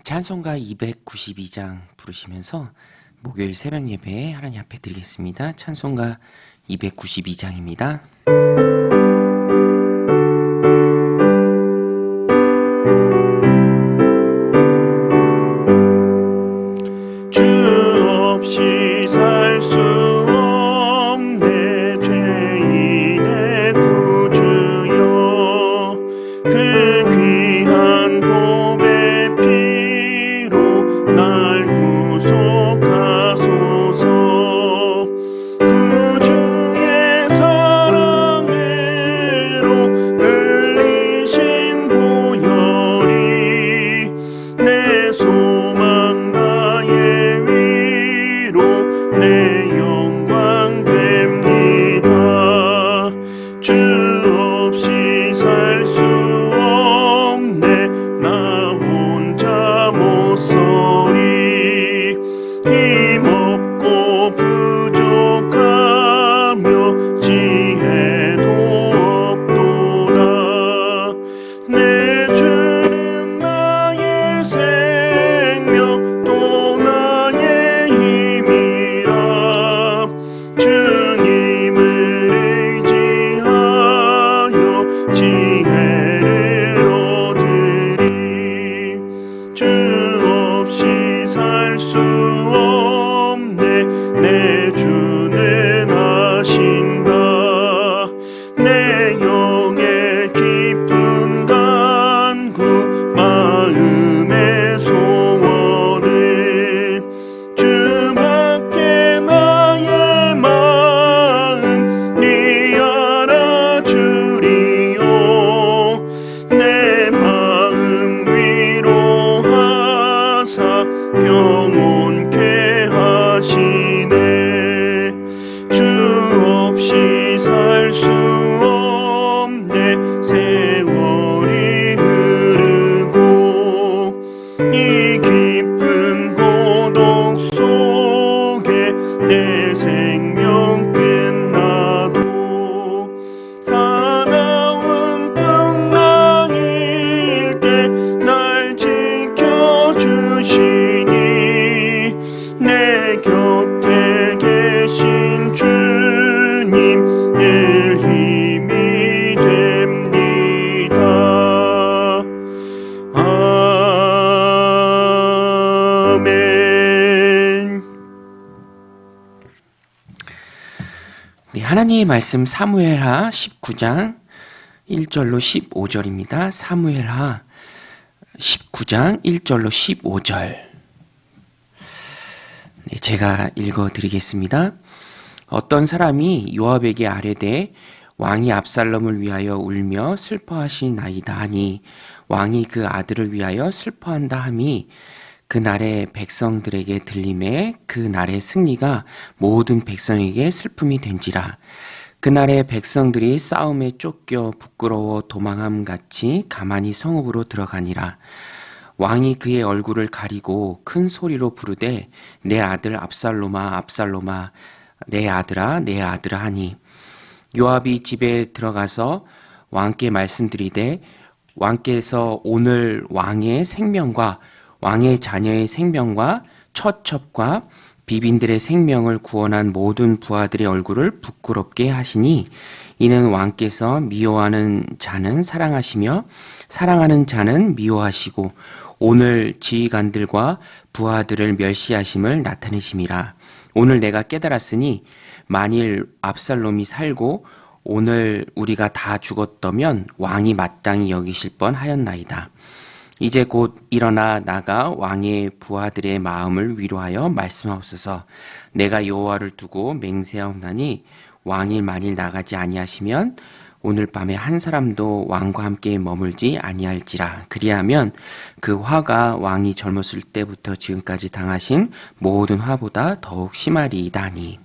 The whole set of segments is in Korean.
찬송가 292장 부르시면서 목요일 새벽 예배에 하나님 앞에 드리겠습니다. 찬송가 292장입니다. 주 없이 살 수 없네 죄인의 구주여 그 귀한 보배 피로 날 구속하소서 구주의 사랑으로 흘리신 보혈이 내 소망 나의 위로 내 영광 됩니다. 주 없이 살 수 없네 나 혼자 못 서리 힘없고 부족하며 지혜도 없도다 내 주는 나의 생명 또 나의 힘이라 주님을 의지하여 지혜를 얻으리 주 없이 살 수 없네 내 주는 하신다 내 영의 깊은 간구 마음의 소원을 주밖에 나의 마음 네 알아주리요 내 마음 위로하사 평온케 하시네 주 없이 살 수 없네 세월이 흐르고 이 깊은 고독 속에 내 생명 끝나도 사나운 풍랑일 때 날 지켜주시니 내 곁에 계신 주님 늘 힘이 됩니다. 아멘. 네, 하나님의 말씀 사무엘하 19장 1절로 15절입니다. 사무엘하 19장 1절로 15절. 네, 제가 읽어드리겠습니다. 어떤 사람이 요압에게 아뢰되 왕이 압살롬을 위하여 울며 슬퍼하시나이다 하니 왕이 그 아들을 위하여 슬퍼한다 함이 그날의 백성들에게 들림에 그날의 승리가 모든 백성에게 슬픔이 된지라. 그날의 백성들이 싸움에 쫓겨 부끄러워 도망함같이 가만히 성읍으로 들어가니라. 왕이 그의 얼굴을 가리고 큰 소리로 부르되 내 아들 압살롬아 압살롬아 내 아들아 내 아들아 하니 요압이 집에 들어가서 왕께 말씀드리되 왕께서 오늘 왕의 생명과 왕의 자녀의 생명과 처첩과 비빈들의 생명을 구원한 모든 부하들의 얼굴을 부끄럽게 하시니 이는 왕께서 미워하는 자는 사랑하시며 사랑하는 자는 미워하시고 오늘 지휘관들과 부하들을 멸시하심을 나타내심이라. 오늘 내가 깨달았으니 만일 압살롬이 살고 오늘 우리가 다 죽었다면 왕이 마땅히 여기실 뻔하였나이다. 이제 곧 일어나 나가 왕의 부하들의 마음을 위로하여 말씀하옵소서. 내가 여호와를 두고 맹세하옵나니 왕이 만일 나가지 아니하시면 오늘 밤에 한 사람도 왕과 함께 머물지 아니할지라. 그리하면 그 화가 왕이 젊었을 때부터 지금까지 당하신 모든 화보다 더욱 심하리이다 하니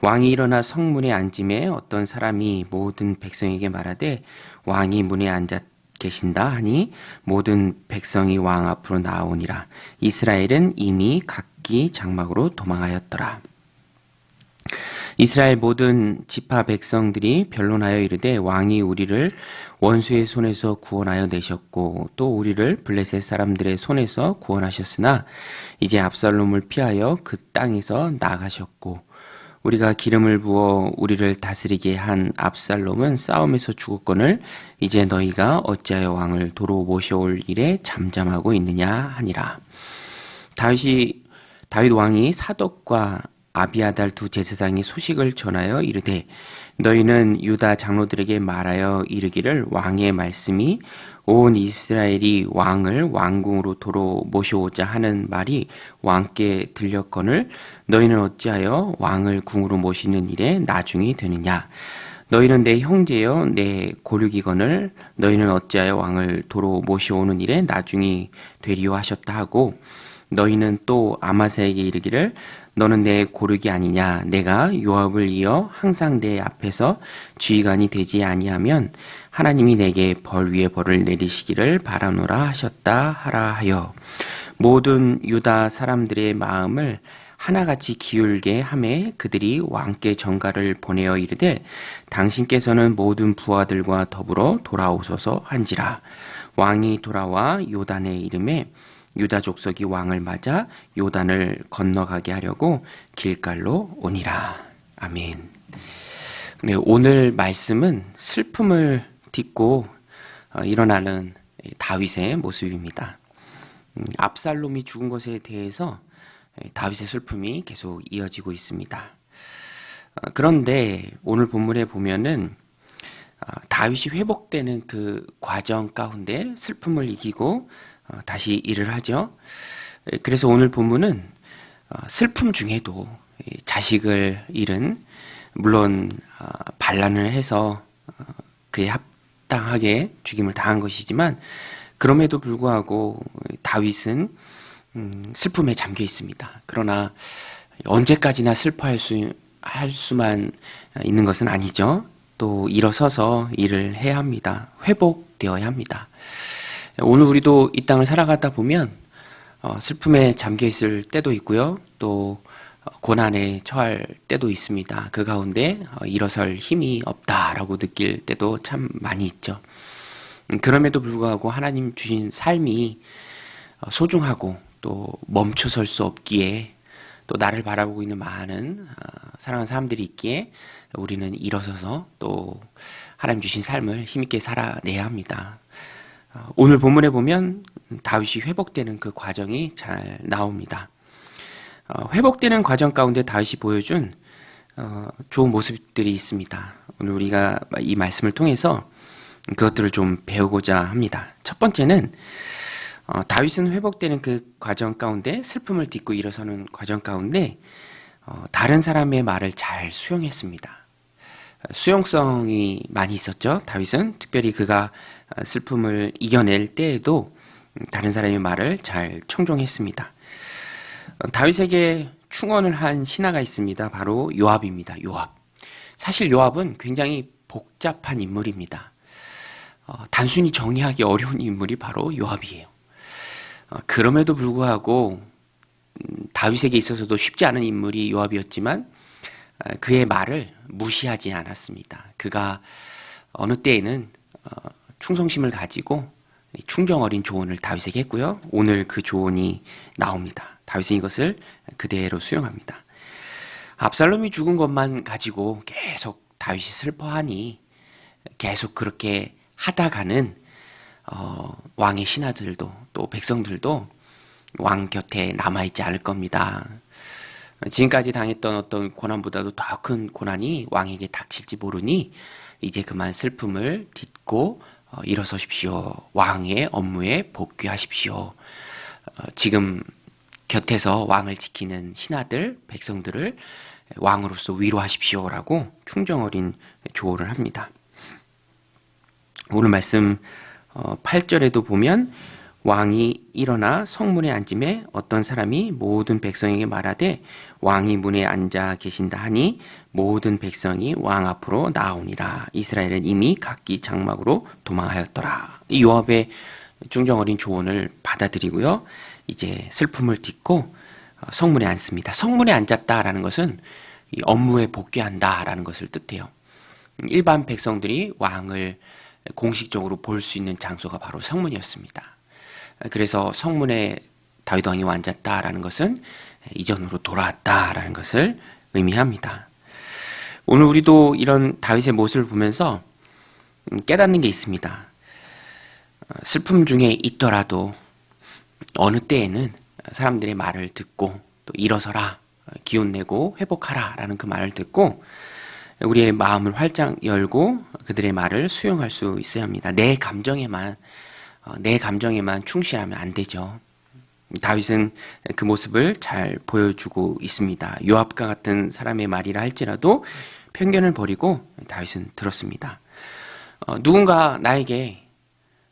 왕이 일어나 성문에 앉음에 어떤 사람이 모든 백성에게 말하되 왕이 문에 앉아 계신다 하니 모든 백성이 왕 앞으로 나오니라. 이스라엘은 이미 각기 장막으로 도망하였더라. 이스라엘 모든 지파 백성들이 변론하여 이르되 왕이 우리를 원수의 손에서 구원하여 내셨고 또 우리를 블레셋 사람들의 손에서 구원하셨으나 이제 압살롬을 피하여 그 땅에서 나가셨고 우리가 기름을 부어 우리를 다스리게 한 압살롬은 싸움에서 죽었거늘 이제 너희가 어찌하여 왕을 도로 모셔올 일에 잠잠하고 있느냐 하니라. 다윗 왕이 사독과 아비아달 두 제사장이 소식을 전하여 이르되 너희는 유다 장로들에게 말하여 이르기를 왕의 말씀이 온 이스라엘이 왕을 왕궁으로 도로 모셔오자 하는 말이 왕께 들렸거늘 너희는 어찌하여 왕을 궁으로 모시는 일에 나중이 되느냐. 너희는 내 형제여 내 고륙이거늘 너희는 어찌하여 왕을 도로 모셔오는 일에 나중이 되리요 하셨다 하고 너희는 또 아마사에게 이르기를 너는 내 고륙이 아니냐. 내가 요압을 이어 항상 내 앞에서 지휘관이 되지 아니하면 하나님이 내게 벌 위에 벌을 내리시기를 바라노라 하셨다 하라 하여 모든 유다 사람들의 마음을 하나같이 기울게 하매 그들이 왕께 전가를 보내어 이르되 당신께서는 모든 부하들과 더불어 돌아오소서 한지라. 왕이 돌아와 요단에 이름에 유다 족속이 왕을 맞아 요단을 건너가게 하려고 길갈로 오니라. 아멘. 네, 오늘 말씀은 슬픔을 딛고 일어나는 다윗의 모습입니다. 압살롬이 죽은 것에 대해서 다윗의 슬픔이 계속 이어지고 있습니다. 그런데 오늘 본문에 보면은 다윗이 회복되는 그 과정 가운데 슬픔을 이기고 다시 일을 하죠. 그래서 오늘 본문은 슬픔 중에도 자식을 잃은 물론 반란을 해서 그에 합당하게 죽임을 당한 것이지만 그럼에도 불구하고 다윗은 슬픔에 잠겨 있습니다. 그러나 언제까지나 슬퍼할 수만 있는 것은 아니죠. 또 일어서서 일을 해야 합니다. 회복되어야 합니다. 오늘 우리도 이 땅을 살아가다 보면 슬픔에 잠겨 있을 때도 있고요. 또 고난에 처할 때도 있습니다. 그 가운데 일어설 힘이 없다라고 느낄 때도 참 많이 있죠. 그럼에도 불구하고 하나님 주신 삶이 소중하고 또 멈춰설 수 없기에 또 나를 바라보고 있는 많은 사랑하는 사람들이 있기에 우리는 일어서서 또 하나님 주신 삶을 힘있게 살아내야 합니다. 오늘 본문에 보면 다윗이 회복되는 그 과정이 잘 나옵니다. 회복되는 과정 가운데 다윗이 보여준 좋은 모습들이 있습니다. 오늘 우리가 이 말씀을 통해서 그것들을 좀 배우고자 합니다. 첫 번째는 다윗은 회복되는 그 과정 가운데 슬픔을 딛고 일어서는 과정 가운데 다른 사람의 말을 잘 수용했습니다. 수용성이 많이 있었죠. 다윗은 특별히 그가 슬픔을 이겨낼 때에도 다른 사람의 말을 잘 청종했습니다. 다윗에게 충원을 한 신하가 있습니다. 바로 요압입니다. 요압. 사실 요압은 굉장히 복잡한 인물입니다. 단순히 정의하기 어려운 인물이 바로 요압이에요. 그럼에도 불구하고 다윗에게 있어서도 쉽지 않은 인물이 요압이었지만 그의 말을 무시하지 않았습니다. 그가 어느 때에는 충성심을 가지고 충정 어린 조언을 다윗에게 했고요. 오늘 그 조언이 나옵니다. 다윗은 이것을 그대로 수용합니다. 압살롬이 죽은 것만 가지고 계속 다윗이 슬퍼하니 계속 그렇게 하다가는 왕의 신하들도 또 백성들도 왕 곁에 남아있지 않을 겁니다. 지금까지 당했던 어떤 고난보다도 더 큰 고난이 왕에게 닥칠지 모르니 이제 그만 슬픔을 딛고 일어서십시오. 왕의 업무에 복귀하십시오. 지금 곁에서 왕을 지키는 신하들, 백성들을 왕으로서 위로하십시오라고 충정 어린 조언을 합니다. 오늘 말씀 8절에도 보면 왕이 일어나 성문에 앉음에 어떤 사람이 모든 백성에게 말하되 왕이 문에 앉아 계신다 하니 모든 백성이 왕 앞으로 나오니라. 이스라엘은 이미 각기 장막으로 도망하였더라. 이 요압의 충정 어린 조언을 받아들이고요. 이제 슬픔을 딛고 성문에 앉습니다. 성문에 앉았다라는 것은 이 업무에 복귀한다라는 것을 뜻해요. 일반 백성들이 왕을 공식적으로 볼 수 있는 장소가 바로 성문이었습니다. 그래서 성문에 다윗 왕이 앉았다라는 것은 이전으로 돌아왔다라는 것을 의미합니다. 오늘 우리도 이런 다윗의 모습을 보면서 깨닫는 게 있습니다. 슬픔 중에 있더라도 어느 때에는 사람들의 말을 듣고 또 일어서라, 기운내고 회복하라 라는 그 말을 듣고 우리의 마음을 활짝 열고 그들의 말을 수용할 수 있어야 합니다. 내 감정에만 충실하면 안 되죠. 다윗은 그 모습을 잘 보여주고 있습니다. 요압과 같은 사람의 말이라 할지라도 편견을 버리고 다윗은 들었습니다. 누군가 나에게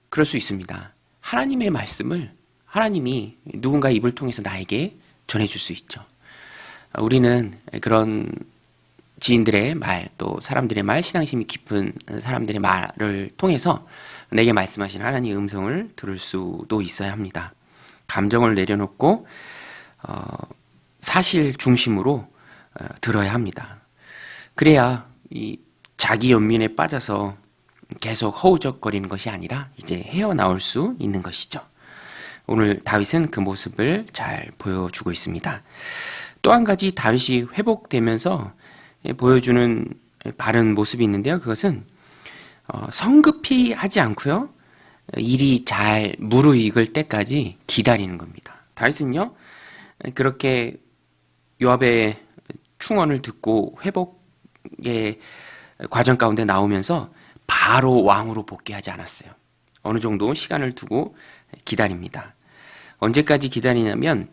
그럴 수 있습니다. 하나님의 말씀을 하나님이 누군가 입을 통해서 나에게 전해줄 수 있죠. 우리는 그런 지인들의 말, 또 사람들의 말, 신앙심이 깊은 사람들의 말을 통해서 내게 말씀하신 하나님의 음성을 들을 수도 있어야 합니다. 감정을 내려놓고 사실 중심으로 들어야 합니다. 그래야 이 자기 연민에 빠져서 계속 허우적거리는 것이 아니라 이제 헤어나올 수 있는 것이죠. 오늘 다윗은 그 모습을 잘 보여주고 있습니다. 또 한 가지 다윗이 회복되면서 보여주는 바른 모습이 있는데요. 그것은 성급히 하지 않고요. 일이 잘 무르익을 때까지 기다리는 겁니다. 다윗은요. 그렇게 요압의 충언을 듣고 회복의 과정 가운데 나오면서 바로 왕으로 복귀하지 않았어요. 어느 정도 시간을 두고 기다립니다. 언제까지 기다리냐면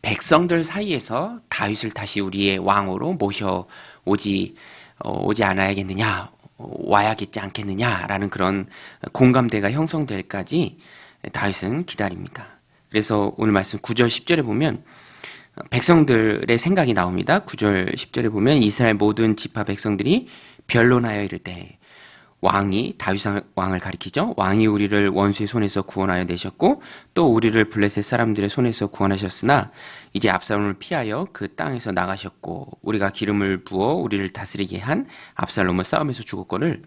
백성들 사이에서 다윗을 다시 우리의 왕으로 모셔오지 않아야겠느냐, 와야겠지 않겠느냐라는 그런 공감대가 형성될까지 다윗은 기다립니다. 그래서 오늘 말씀 9절 10절에 보면 백성들의 생각이 나옵니다. 9절 10절에 보면 이스라엘 모든 지파 백성들이 변론하여 이르되, 왕이 다윗 왕을 가리키죠. 왕이 우리를 원수의 손에서 구원하여 내셨고 또 우리를 블레셋 사람들의 손에서 구원하셨으나 이제 압살롬을 피하여 그 땅에서 나가셨고 우리가 기름을 부어 우리를 다스리게 한 압살롬은 싸움에서 죽었거늘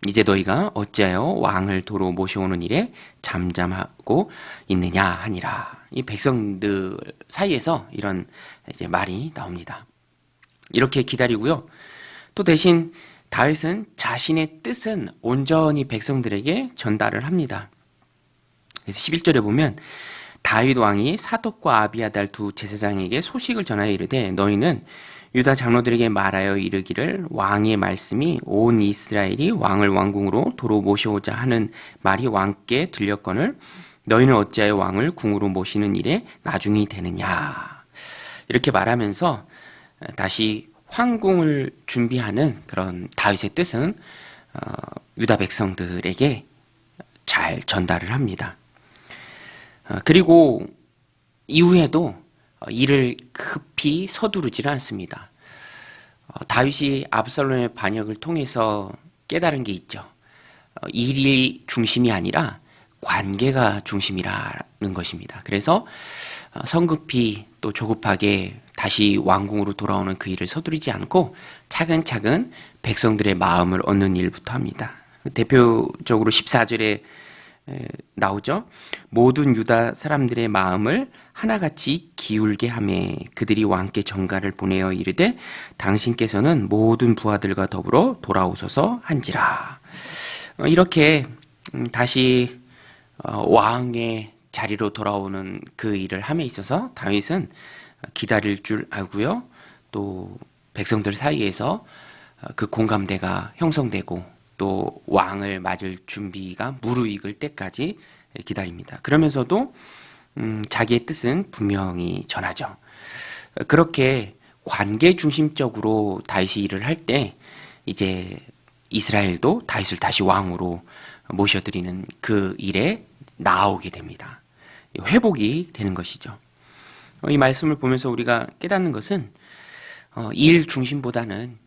이제 너희가 어찌하여 왕을 도로 모셔오는 일에 잠잠하고 있느냐 하니라. 이 백성들 사이에서 이런 이제 말이 나옵니다. 이렇게 기다리고요. 또 대신 다윗은 자신의 뜻은 온전히 백성들에게 전달을 합니다. 그래서 11절에 보면 다윗 왕이 사독과 아비아달 두 제사장에게 소식을 전하여 이르되 너희는 유다 장로들에게 말하여 이르기를 왕의 말씀이 온 이스라엘이 왕을 왕궁으로 도로 모셔오자 하는 말이 왕께 들렸거늘 너희는 어찌하여 왕을 궁으로 모시는 일에 나중이 되느냐. 이렇게 말하면서 다시 황궁을 준비하는 그런 다윗의 뜻은 유다 백성들에게 잘 전달을 합니다. 그리고 이후에도 일을 급히 서두르지는 않습니다. 다윗이 압살롬의 반역을 통해서 깨달은 게 있죠. 일이 중심이 아니라 관계가 중심이라는 것입니다. 그래서 성급히 또 조급하게 다시 왕궁으로 돌아오는 그 일을 서두르지 않고 차근차근 백성들의 마음을 얻는 일부터 합니다. 대표적으로 14절에 나오죠. 모든 유다 사람들의 마음을 하나같이 기울게 하매 그들이 왕께 전가를 보내어 이르되 당신께서는 모든 부하들과 더불어 돌아오소서 한지라. 이렇게 다시 왕의 자리로 돌아오는 그 일을 함에 있어서 다윗은 기다릴 줄 알고요. 또 백성들 사이에서 그 공감대가 형성되고 또 왕을 맞을 준비가 무르익을 때까지 기다립니다. 그러면서도 자기의 뜻은 분명히 전하죠. 그렇게 관계 중심적으로 다윗이 일을 할 때 이제 이스라엘도 다윗을 다시 왕으로 모셔드리는 그 일에 나오게 됩니다. 회복이 되는 것이죠. 이 말씀을 보면서 우리가 깨닫는 것은 일 중심보다는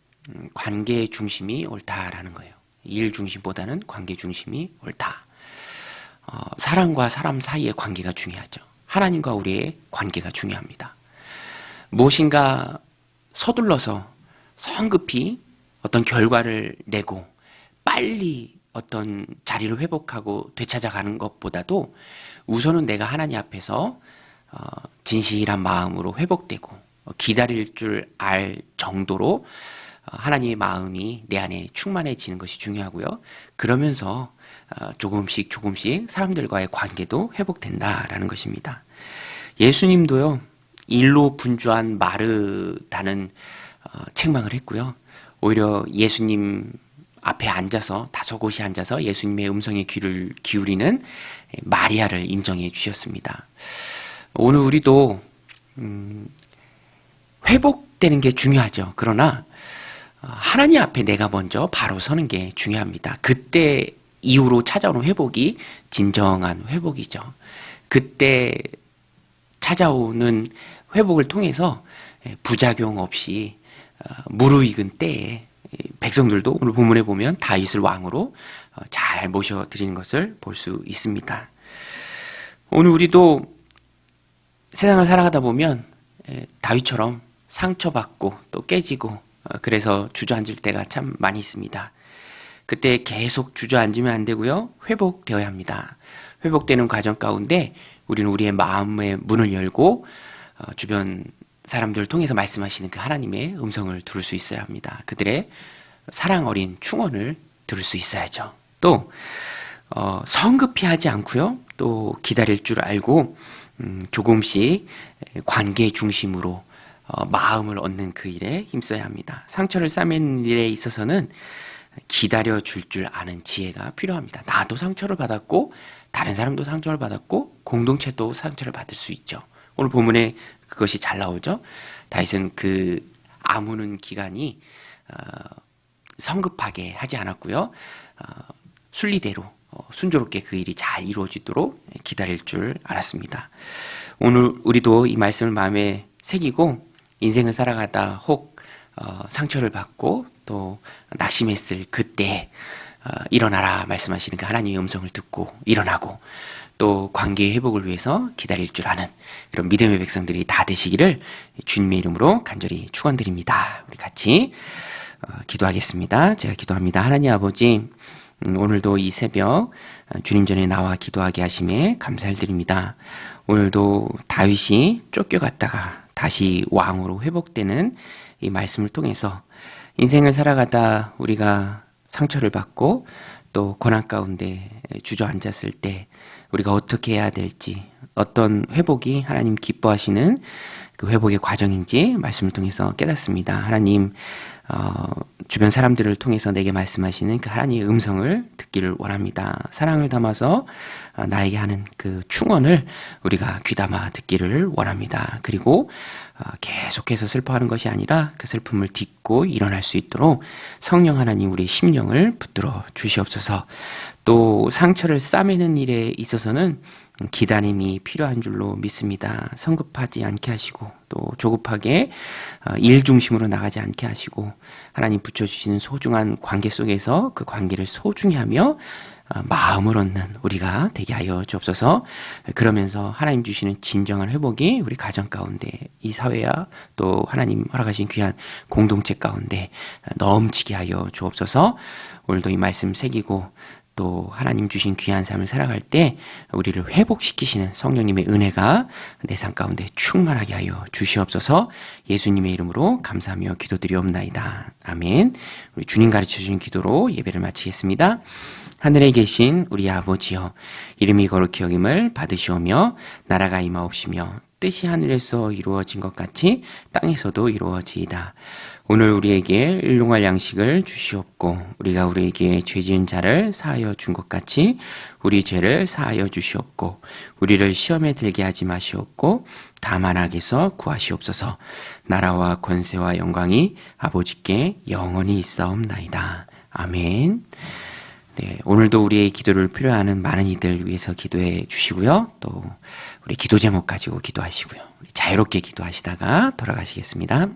관계 중심이 옳다라는 거예요. 일 중심보다는 관계 중심이 옳다. 사람과 사람 사이의 관계가 중요하죠. 하나님과 우리의 관계가 중요합니다. 무엇인가 서둘러서 성급히 어떤 결과를 내고 빨리 어떤 자리를 회복하고 되찾아가는 것보다도 우선은 내가 하나님 앞에서 진실한 마음으로 회복되고 기다릴 줄 알 정도로 하나님의 마음이 내 안에 충만해지는 것이 중요하고요. 그러면서 조금씩 사람들과의 관계도 회복된다라는 것입니다. 예수님도요, 일로 분주한 마르다는 책망을 했고요. 오히려 예수님 앞에 앉아서 다소곳이 앉아서 예수님의 음성에 귀를 기울이는 마리아를 인정해 주셨습니다. 오늘 우리도 회복되는 게 중요하죠. 그러나 하나님 앞에 내가 먼저 바로 서는 게 중요합니다. 그때 이후로 찾아오는 회복이 진정한 회복이죠. 그때 찾아오는 회복을 통해서 부작용 없이 무르익은 때에 백성들도 오늘 본문에 보면 다윗을 왕으로 잘 모셔드리는 것을 볼 수 있습니다. 오늘 우리도 세상을 살아가다 보면 다윗처럼 상처받고 또 깨지고 그래서 주저앉을 때가 참 많이 있습니다. 그때 계속 주저앉으면 안 되고요. 회복되어야 합니다. 회복되는 과정 가운데 우리는 우리의 마음의 문을 열고 주변 사람들을 통해서 말씀하시는 그 하나님의 음성을 들을 수 있어야 합니다. 그들의 사랑 어린 충언을 들을 수 있어야죠. 또 성급히 하지 않고요. 또 기다릴 줄 알고 조금씩 관계 중심으로 마음을 얻는 그 일에 힘써야 합니다. 상처를 싸매는 일에 있어서는 기다려 줄 아는 지혜가 필요합니다. 나도 상처를 받았고 다른 사람도 상처를 받았고 공동체도 상처를 받을 수 있죠. 오늘 본문에 그것이 잘 나오죠. 다윗은 그 아무는 기간이 성급하게 하지 않았고요. 순리대로 순조롭게 그 일이 잘 이루어지도록 기다릴 줄 알았습니다. 오늘 우리도 이 말씀을 마음에 새기고 인생을 살아가다 혹 상처를 받고 또 낙심했을 그때 일어나라 말씀하시는 그 하나님의 음성을 듣고 일어나고 또 관계의 회복을 위해서 기다릴 줄 아는 그런 믿음의 백성들이 다 되시기를 주님의 이름으로 간절히 축원드립니다. 우리 같이 기도하겠습니다. 제가 기도합니다. 하나님 아버지, 오늘도 이 새벽 주님 전에 나와 기도하게 하심에 감사를 드립니다. 오늘도 다윗이 쫓겨갔다가 다시 왕으로 회복되는 이 말씀을 통해서 인생을 살아가다 우리가 상처를 받고 또 고난 가운데 주저앉았을 때 우리가 어떻게 해야 될지, 어떤 회복이 하나님 기뻐하시는 그 회복의 과정인지 말씀을 통해서 깨닫습니다. 하나님, 주변 사람들을 통해서 내게 말씀하시는 그 하나님의 음성을 듣기를 원합니다. 사랑을 담아서 나에게 하는 그 충언을 우리가 귀담아 듣기를 원합니다. 그리고 계속해서 슬퍼하는 것이 아니라 그 슬픔을 딛고 일어날 수 있도록 성령 하나님 우리의 심령을 붙들어 주시옵소서. 또 상처를 싸매는 일에 있어서는 기다림이 필요한 줄로 믿습니다. 성급하지 않게 하시고 또 조급하게 일 중심으로 나가지 않게 하시고 하나님 붙여주시는 소중한 관계 속에서 그 관계를 소중히 하며 마음을 얻는 우리가 되게 하여 주옵소서. 그러면서 하나님 주시는 진정한 회복이 우리 가정 가운데 이 사회야 또 하나님 허락하신 귀한 공동체 가운데 넘치게 하여 주옵소서. 오늘도 이 말씀 새기고 또 하나님 주신 귀한 삶을 살아갈 때 우리를 회복시키시는 성령님의 은혜가 내 삶 가운데 충만하게 하여 주시옵소서. 예수님의 이름으로 감사하며 기도드리옵나이다. 아멘. 우리 주님 가르쳐주신 기도로 예배를 마치겠습니다. 하늘에 계신 우리 아버지여, 이름이 거룩히 여김을 받으시오며 나라가 임하옵시며 뜻이 하늘에서 이루어진 것 같이 땅에서도 이루어지이다. 오늘 우리에게 일용할 양식을 주시옵고 우리가 우리에게 죄 지은 자를 사하여 준 것 같이 우리 죄를 사하여 주시옵고 우리를 시험에 들게 하지 마시옵고 다만 악에서 구하시옵소서. 나라와 권세와 영광이 아버지께 영원히 있사옵나이다. 아멘. 네, 오늘도 우리의 기도를 필요하는 많은 이들 위해서 기도해 주시고요. 또 우리 기도 제목 가지고 기도하시고요. 우리 자유롭게 기도하시다가 돌아가시겠습니다.